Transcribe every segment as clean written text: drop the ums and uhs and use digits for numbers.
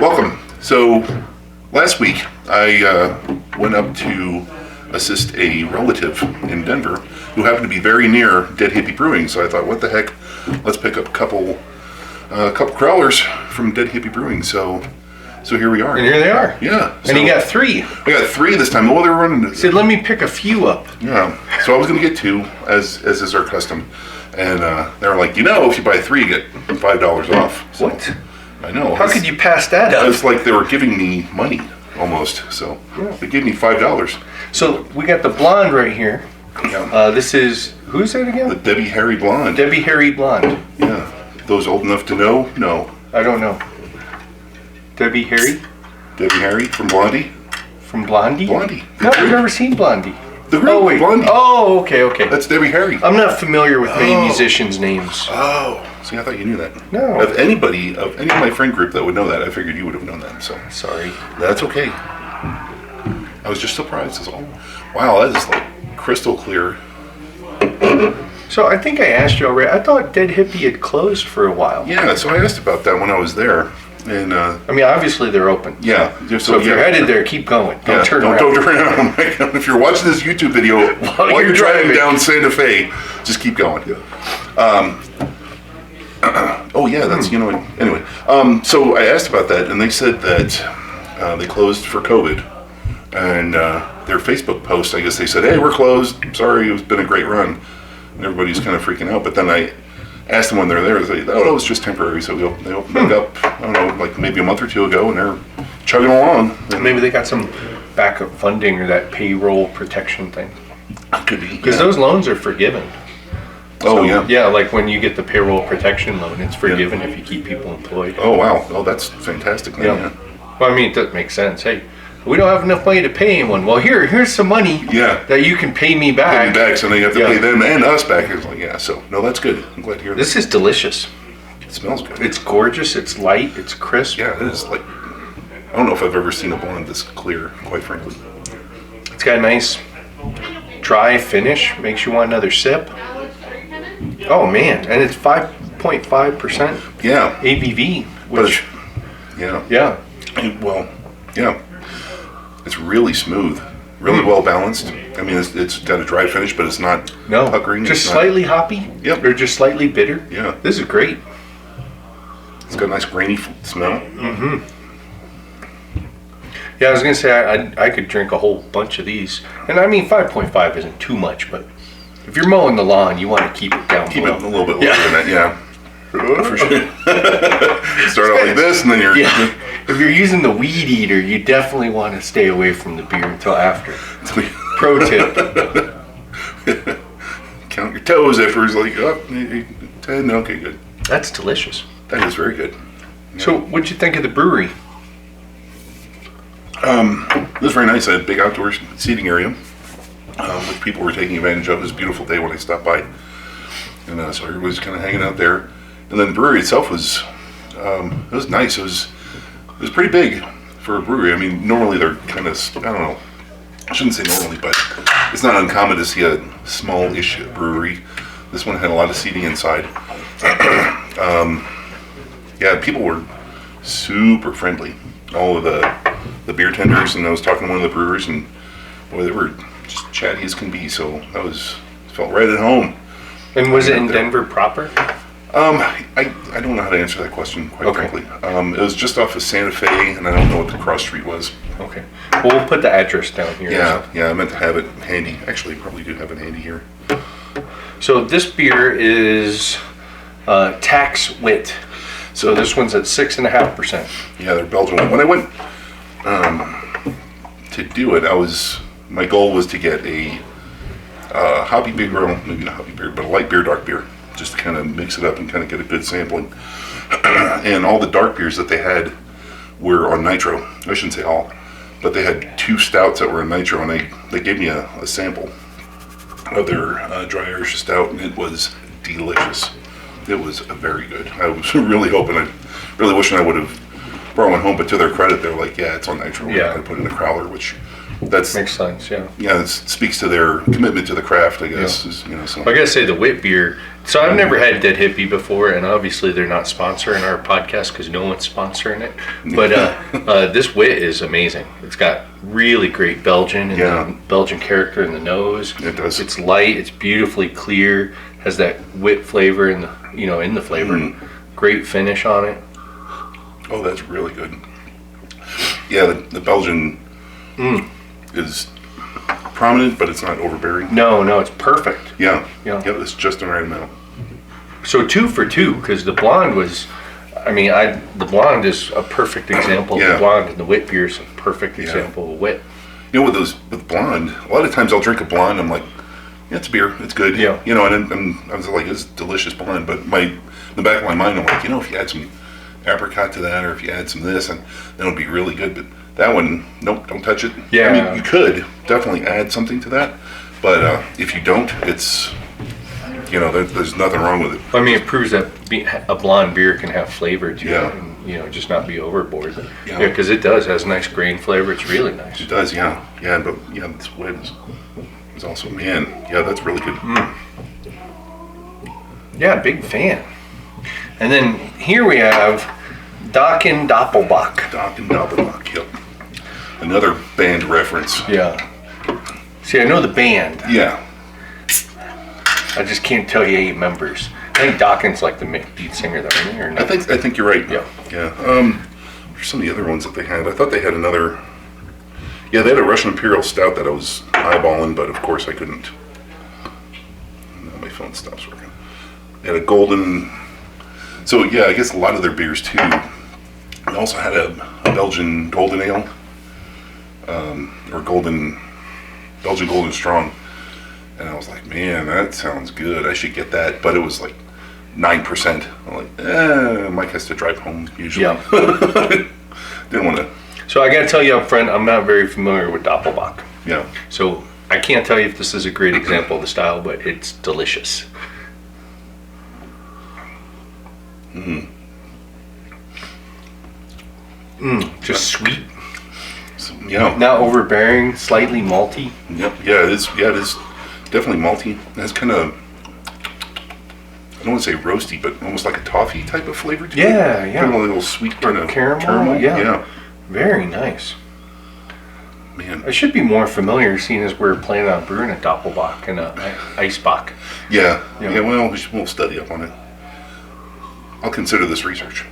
Welcome. So, last week I went up to assist a relative in Denver who happened to be very near Dead Hippie Brewing. So I thought, what the heck? Let's pick up a couple crowlers from Dead Hippie Brewing. So here we are. And here they are. Yeah. And you got three. I got three this time. Well, they were running. Said, let me pick a few up. Yeah. So I was going to get two, as is our custom. And they were like, if you buy three, you get $5 off. So, what? I know. How could you pass that up? It's like they were giving me money, almost. So they gave me $5. So we got the blonde right here. Yeah. This is, who's that again? The Debbie Harry Blonde. Debbie Harry Blonde. Yeah. Those old enough to know? No. I don't know. Debbie Harry? Debbie Harry from Blondie? From Blondie? Blondie. No, I've never seen Blondie. The group, Blondie. Oh, okay. That's Debbie Harry. I'm not familiar with many musicians' names. Oh. See, I thought you knew that. No. Of any of my friend group that would know that, I figured you would have known that. So sorry. That's okay. I was just surprised. Wow, that is like crystal clear. So I think I asked you already. I thought Dead Hippie had closed for a while. Yeah, so I asked about that when I was there. And I mean, obviously they're open. Yeah. So if you're headed there, keep going. Don't turn around. Don't turn around. If you're watching this YouTube video while you're driving down Santa Fe, just keep going. Yeah. That's, anyway. So I asked about that, and they said that they closed for COVID. And their Facebook post, I guess they said, hey, we're closed. Sorry, it's been a great run. And everybody's kind of freaking out. But then I asked them when they're there, they said, oh, it's just temporary. So they opened back up, I don't know, like maybe a month or two ago, and they're chugging along. And maybe they got some backup funding or that payroll protection thing. Could be. Because those loans are forgiven. Oh, yeah. Yeah, like when you get the payroll protection loan, it's forgiven if you keep people employed. Oh, wow. Oh, that's fantastic. Yeah. Well, I mean, that makes sense. Hey, we don't have enough money to pay anyone. Well, here's some money that you can pay me back. Pay me back, so then you have to pay them and us back. It's like, so, no, that's good. I'm glad to hear that. This is delicious. It smells good. It's gorgeous. It's light. It's crisp. Yeah, it is. Like, I don't know if I've ever seen a blonde this clear, quite frankly. It's got a nice dry finish. Makes you want another sip. Oh, man. And it's 5.5% ABV. Which, yeah. It's really smooth, really well balanced. I mean, it's got a dry finish, but it's not puckering. Just slightly hoppy? Yep. Or just slightly bitter? Yeah. This is great. It's got a nice grainy smell. Mm-hmm. Yeah, I was going to say, I could drink a whole bunch of these. And I mean, 5.5 isn't too much, but if you're mowing the lawn, you want to keep it down Keep below. it a little bit lower than that, for sure. Start out like this, and then you're... Yeah. If you're using the weed eater, you definitely want to stay away from the beer until after. Pro tip. Count your toes after it's like, 10, okay, good. That's delicious. That is very good. Yeah. So, what'd you think of the brewery? It was very nice. I had a big outdoor seating area, which people were taking advantage of. It was a beautiful day when I stopped by. And so everybody was kind of hanging out there. And then the brewery itself was nice. It was pretty big for a brewery. I mean, normally they're kind of, I don't know, I shouldn't say normally, but it's not uncommon to see a small-ish brewery. This one had a lot of seating inside. People were super friendly. All of the beer tenders, and I was talking to one of the brewers, and boy, they were just chatty as can be. So felt right at home. And was it in Denver proper? I don't know how to answer that question, quite frankly. It was just off of Santa Fe, and I don't know what the cross street was. Okay. Well, we'll put the address down here. Yeah, I meant to have it handy. Actually, probably do have it handy here. So this beer is tax wit. So this one's at 6.5%. Yeah, they're Belgian. When I went to do it, my goal was to get a hobby beer, well, maybe not hobby beer, but a light beer, dark beer. Just to kind of mix it up and kind of get a good sampling. And all the dark beers that they had were on nitro. I shouldn't say all, but they had 2 stouts that were on nitro, and they gave me a sample of their dry Irish stout, and it was delicious. It was very good. I was really wishing I would have brought one home, but to their credit, they're like, yeah, it's on nitro. Yeah. I put in a crowler, which that's makes sense. Yeah. Yeah, it speaks to their commitment to the craft, I guess. Yeah. So. I gotta say the wit beer. So I've never had Dead Hippie before, and obviously they're not sponsoring our podcast because no one's sponsoring it. But this wit is amazing. It's got really great Belgian and Belgian character in the nose. It does. It's light. It's beautifully clear. Has that wit flavor in the flavor. Great finish on it. Oh, that's really good. Yeah, the Belgian is prominent, but it's not overbearing. No, it's perfect. Yeah, it's just the right amount. So 2 for 2, because the blonde was, the blonde is a perfect example of the blonde, and the wit beer is a perfect example of wit. With blonde, a lot of times I'll drink a blonde, I'm like, yeah, it's beer, it's good. Yeah. And I was like, it's delicious blonde, but in the back of my mind, I'm like, if you add some apricot to that, or if you add some of this, and it'll be really good. But that one, nope, don't touch it. Yeah. You could definitely add something to that, but if you don't, it's, there's nothing wrong with it. It proves that a blonde beer can have flavor to Yeah. it, and just not be overboard. Because it does has nice grain flavor. It's really nice. It does, yeah. But this wit is also, that's really good. Yeah, big fan. And then here we have Dokken Doppelbock. Dokken Doppelbock, yep. Another band reference. Yeah. See, I know the band. Yeah. I just can't tell you 8 members. I think Dokken's like the lead singer, though, isn't he, or no? I think you're right. Yeah. There's some of the other ones that they had. I thought they had another. Yeah, they had a Russian Imperial Stout that I was eyeballing, but of course I couldn't. Now my phone stops working. They had a golden. So yeah, I guess a lot of their beers too. They also had a Belgian Golden Ale, or Belgian Golden Strong, and I was like, man, that sounds good. I should get that, but it was like 9%. I'm like, Mike has to drive home usually. Yeah. Didn't want to. So I got to tell you up front, I'm not very familiar with Doppelbock. Yeah. So I can't tell you if this is a great example of the style, but it's delicious. Just sweet. So, Not overbearing, slightly malty. Yep. Yeah, it is. Yeah, it is definitely malty. It has kind of, I don't want to say roasty, but almost like a toffee type of flavor to it. Yeah. Kind of a little sweet kind of caramel. Yeah. Very nice. Man. I should be more familiar, seeing as we're planning on brewing a Doppelbock and a Eisbock. Yeah. Well, we'll study up on it. I'll consider this research.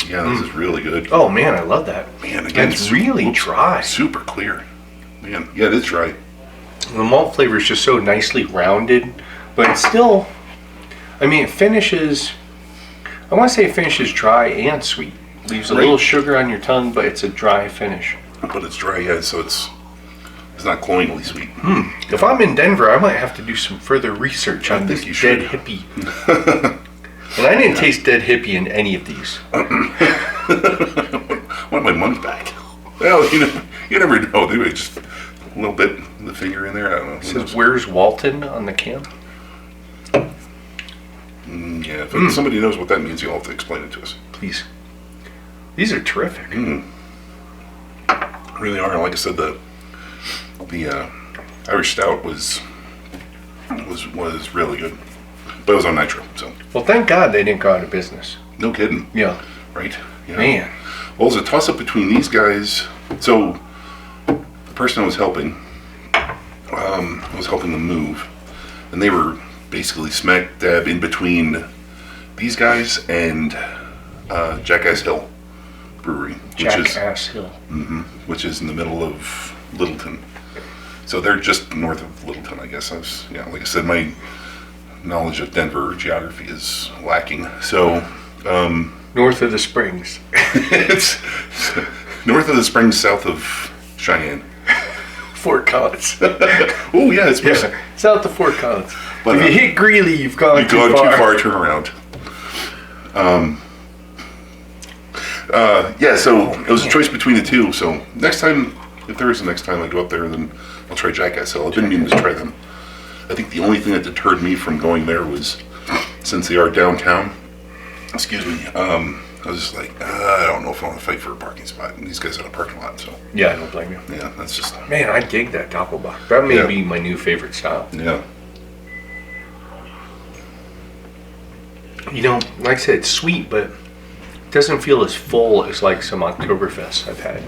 Yeah, this is really good. Oh man, I love that. Man, again, it's really dry. Super clear. Man, yeah, it is dry. The malt flavor is just so nicely rounded, but it's still, it finishes, I want to say it finishes dry and sweet. Leaves a little sugar on your tongue, but it's a dry finish. But it's dry, yeah, so it's not cloyingly sweet. If I'm in Denver, I might have to do some further research on this Dead Hippie. And I didn't taste Dead Hippie in any of these. Want my money back? Well, you never know. They just a little bit of the finger in there. I don't know. It says, "Where's Walton" on the can? Yeah, if somebody knows what that means, you'll have to explain it to us. Please. These are terrific. Really are. Like I said, the Irish Stout was really good, but it was on nitro. So. Well, thank God they didn't go out of business. No kidding. Yeah. Right. Yeah. Man. Well, it was a toss-up between these guys. So the person I was helping, them move, and they were basically smack dab in between these guys and Jackass Hill Brewery, which is in the middle of Littleton. So they're just north of Littleton, I guess. Like I said, my knowledge of Denver geography is lacking. So north of the Springs. It's north of the Springs, south of Cheyenne. Fort Collins. Oh yeah, it's south of Fort Collins. But, if you hit Greeley, you've gone too far. Turn around. So it was a choice between the two. So next time, if there is a next time I go up there, then I'll try Jackass Hill. I've been meaning to try them. I think the only thing that deterred me from going there was, since they are downtown, I was just like, I don't know if I want to fight for a parking spot. And these guys had a parking lot, so. Yeah, I don't blame you. Yeah, that's just. Man, I dig that Doppelbock. That may be my new favorite style. Yeah. You know, like I said, it's sweet, but it doesn't feel as full as like some Oktoberfests I've had.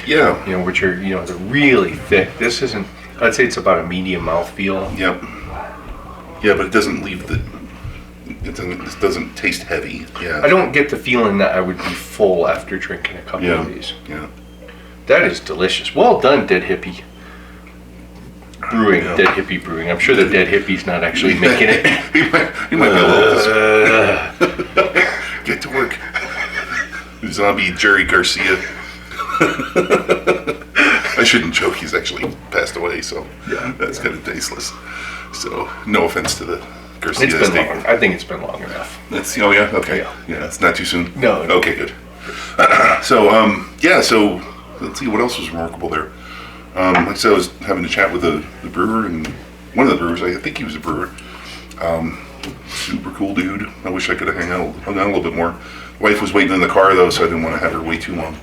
Yeah. You know, which are, you know, they're really thick. This isn't, I'd say it's about a medium mouthfeel. Yep. Yeah, but it doesn't leave the. It doesn't taste heavy. Yeah. I don't get the feeling that I would be full after drinking a couple of these. Yeah. That is delicious. Well done, Dead Hippie Brewing. Yeah. Dead Hippie Brewing. I'm sure the Dead Hippie's not actually making it. he might be a little. Get to work. Zombie Jerry Garcia. I shouldn't joke. He's actually passed away, so that's kind of tasteless. So no offense to the Garcia. It's been long. I think it's been long enough. It's yeah. Okay. Yeah. It's not too soon. No. Okay. Good. So So let's see what else was remarkable there. Like I said, I was having a chat with the brewer, and one of the brewers, I think he was a brewer. Super cool dude. I wish I could have hung out a little bit more. Wife was waiting in the car though, so I didn't want to have her wait too long.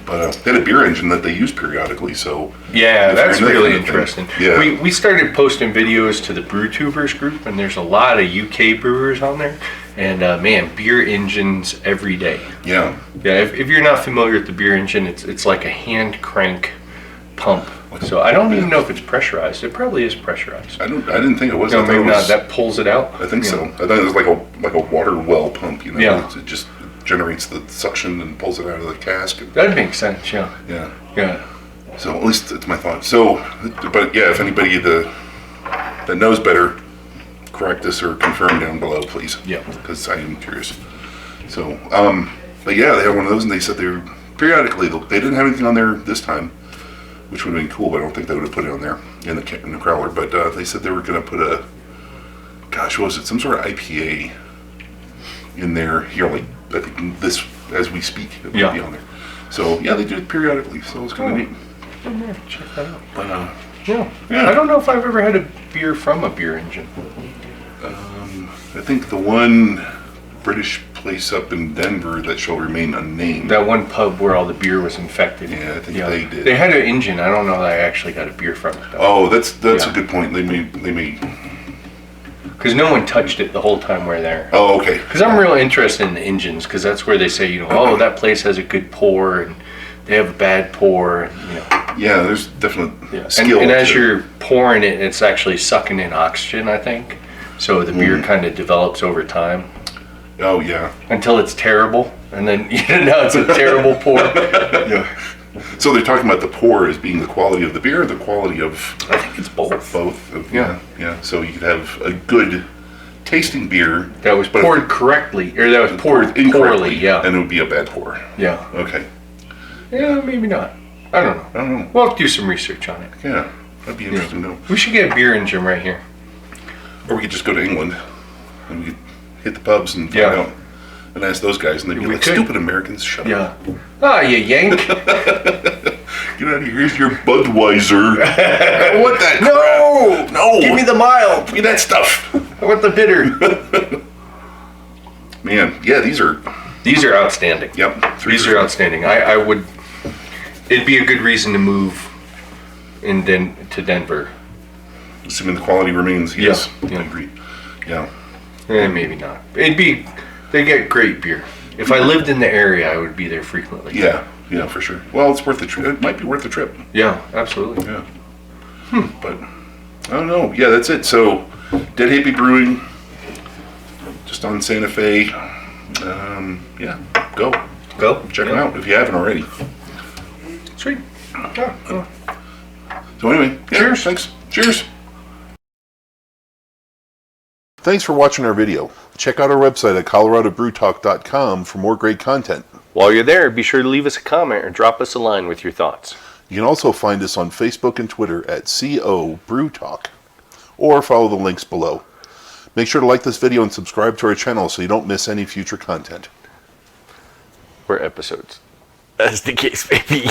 But they had a beer engine that they use periodically, so yeah, that's really interesting. Yeah. We started posting videos to the BrewTubers group, and there's a lot of UK brewers on there, and man, beer engines every day. Yeah. Yeah, if you're not familiar with the beer engine, it's like a hand crank pump. So I don't even know if it's pressurized. It probably is pressurized. I didn't think it was. No, I thought maybe it was, not. That pulls it out. I think so. I thought it was like a water well pump. You know, Yeah. It just generates the suction and pulls it out of the cask. That makes sense. Yeah. Yeah. Yeah. So at least it's my thought. So, but yeah, if anybody that knows better, correct us or confirm down below, please. Yeah. Because I am curious. So, but yeah, they had one of those, and they said they were periodically. They didn't have anything on there this time, which would have been cool, but I don't think they would have put it on there in the crowler. But they said they were going to put what was it? Some sort of IPA in there here, like I think this as we speak, it might be on there. So yeah, they do it periodically, so it's kind of neat. Check that out. But Yeah. I don't know if I've ever had a beer from a beer engine. I think the one British place up in Denver that shall remain unnamed. That one pub where all the beer was infected. Yeah, I think they did. They had an engine. I don't know that I actually got a beer from it, though. Oh, that's a good point. They may. Because no one touched it the whole time we're there. Oh, okay. Because I'm real interested in the engines, because that's where they say, oh, that place has a good pour, and they have a bad pour, and, Yeah, there's definite skill. And as you're pouring it, it's actually sucking in oxygen, I think. So the beer kind of develops over time. Oh, yeah. Until it's terrible, and then now it's a terrible pour. Yeah. So they're talking about the pour as being the quality of the beer, or the quality of... I think it's both. Both. Yeah. Yeah. So you could have a good tasting beer that was poured correctly, or that was poured poorly. Yeah. And it would be a bad pour. Yeah. Okay. Yeah, maybe not. I don't know. We'll have to do some research on it. Yeah. That'd be interesting to know. We should get a beer engine right here. Or we could just go to England and we could hit the pubs and find out and ask those guys, and they'd be like, "Stupid Americans, shut up." Yeah. Ah, you yank. Get out of here. Here's your Budweiser. What that crap? No. Give me the mild. Give me that stuff. I want the bitter. Man, yeah, these are outstanding. Yep. These are outstanding. I would. It'd be a good reason to move to Denver. Assuming the quality remains, yes. Yeah. I agree. Yeah. Maybe not. They get great beer. If I lived in the area, I would be there frequently. Yeah, for sure. Well, it's worth the trip. It might be worth the trip. Yeah, absolutely. Yeah. But, I don't know. Yeah, that's it. So, Dead Hippie Brewing, just on Santa Fe. Yeah, go. Check them out if you haven't already. Sweet. Yeah. So anyway, cheers. Thanks. Cheers. Thanks for watching our video. Check out our website at coloradobrewtalk.com for more great content. While you're there, be sure to leave us a comment or drop us a line with your thoughts. You can also find us on Facebook and Twitter at CO Brew Talk, or follow the links below. Make sure to like this video and subscribe to our channel so you don't miss any future content. Or episodes, as the case may be.